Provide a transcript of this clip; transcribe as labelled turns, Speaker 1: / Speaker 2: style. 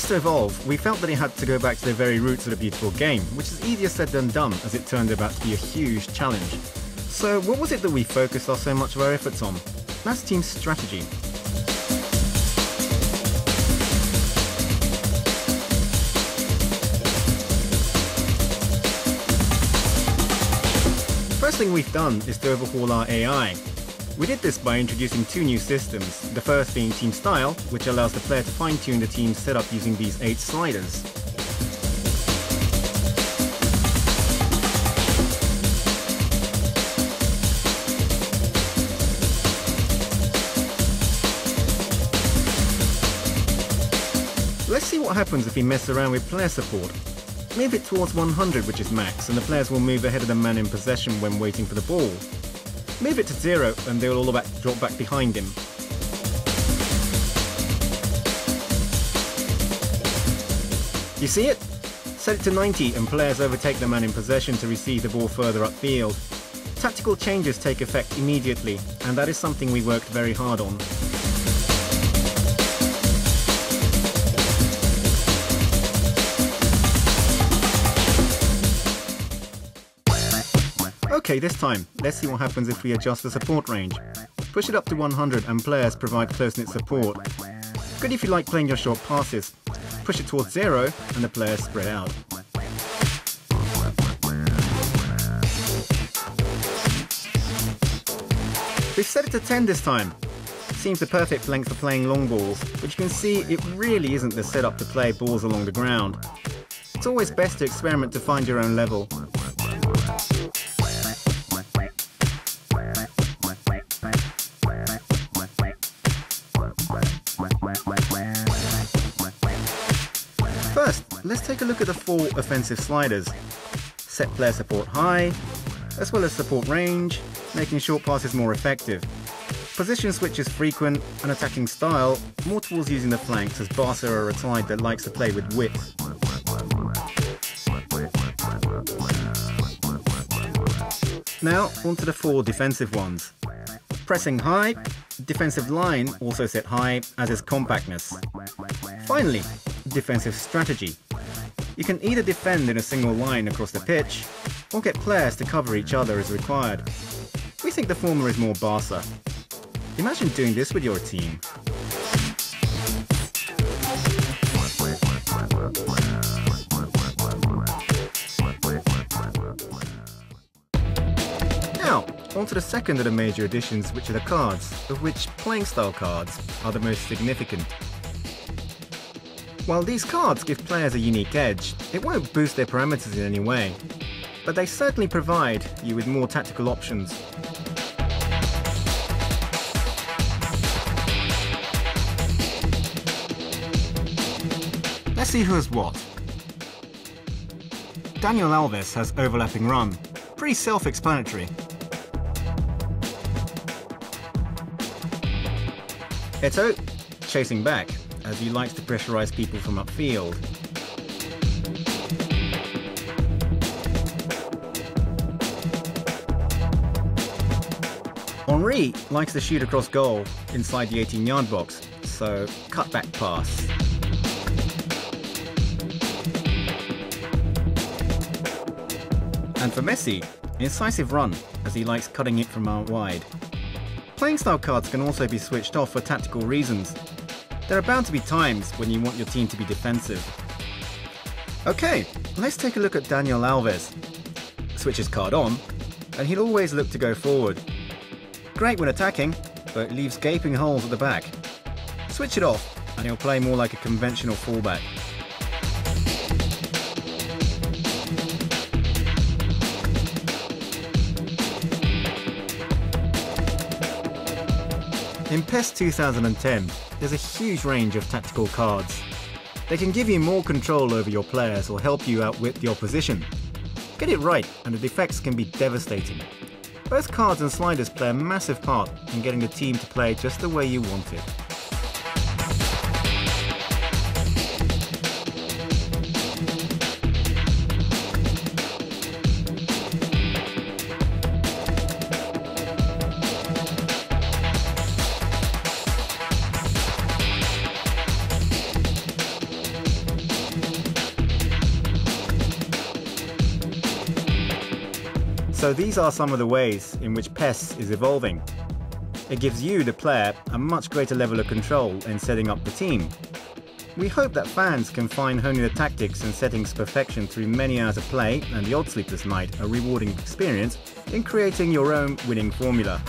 Speaker 1: to evolve, we felt that it had to go back to the very roots of the beautiful game, which is easier said than done as it turned out to be a huge challenge. So what was it that we focused so much of our efforts on? That's team strategy. First thing we've done is to overhaul our AI. We did this by introducing two new systems, the first being Team Style, which allows the player to fine-tune the team's setup using these 8 sliders. Let's see what happens if we mess around with player support. Move it towards 100, which is max, and the players will move ahead of the man in possession when waiting for the ball. Move it to 0 and they will all drop back behind him. You see it? Set it to 90 and players overtake the man in possession to receive the ball further upfield. Tactical changes take effect immediately, and that is something we worked very hard on. Okay, this time, let's see what happens if we adjust the support range. Push it up to 100 and players provide close-knit support. Good if you like playing your short passes. Push it towards 0 and the players spread out. We've set it to 10 this time. Seems the perfect length for playing long balls, but you can see it really isn't the setup to play balls along the ground. It's always best to experiment to find your own level. First, let's take a look at the 4 offensive sliders. Set player support high, as well as support range, making short passes more effective. Position switches frequent, and attacking style more towards using the flanks, as Barca are a side that likes to play with width. Now, onto the 4 defensive ones. Pressing high, defensive line also set high, as is compactness. Finally, defensive strategy. You can either defend in a single line across the pitch, or get players to cover each other as required. We think the former is more Barca. Imagine doing this with your team. Now, on to the second of the major additions, which are the cards, of which playing style cards are the most significant. While these cards give players a unique edge, it won't boost their parameters in any way, but they certainly provide you with more tactical options. Let's see who has what. Daniel Alves has overlapping run. Pretty self-explanatory. Eto'o, chasing back, as he likes to pressurize people from upfield. Henry likes to shoot across goal inside the 18-yard box, so cut-back pass. And for Messi, incisive run, as he likes cutting it from out wide. Playing style cards can also be switched off for tactical reasons. There are bound to be times when you want your team to be defensive. Okay, let's take a look at Daniel Alves. Switch his card on, and he'll always look to go forward. Great when attacking, but it leaves gaping holes at the back. Switch it off, and he'll play more like a conventional fullback. In PES 2010, there's a huge range of tactical cards. They can give you more control over your players or help you outwit the opposition. Get it right and the effects can be devastating. Both cards and sliders play a massive part in getting the team to play just the way you want it. So these are some of the ways in which PES is evolving. It gives you, the player, a much greater level of control in setting up the team. We hope that fans can find honing the tactics and settings to perfection through many hours of play and the odd sleepless night a rewarding experience in creating your own winning formula.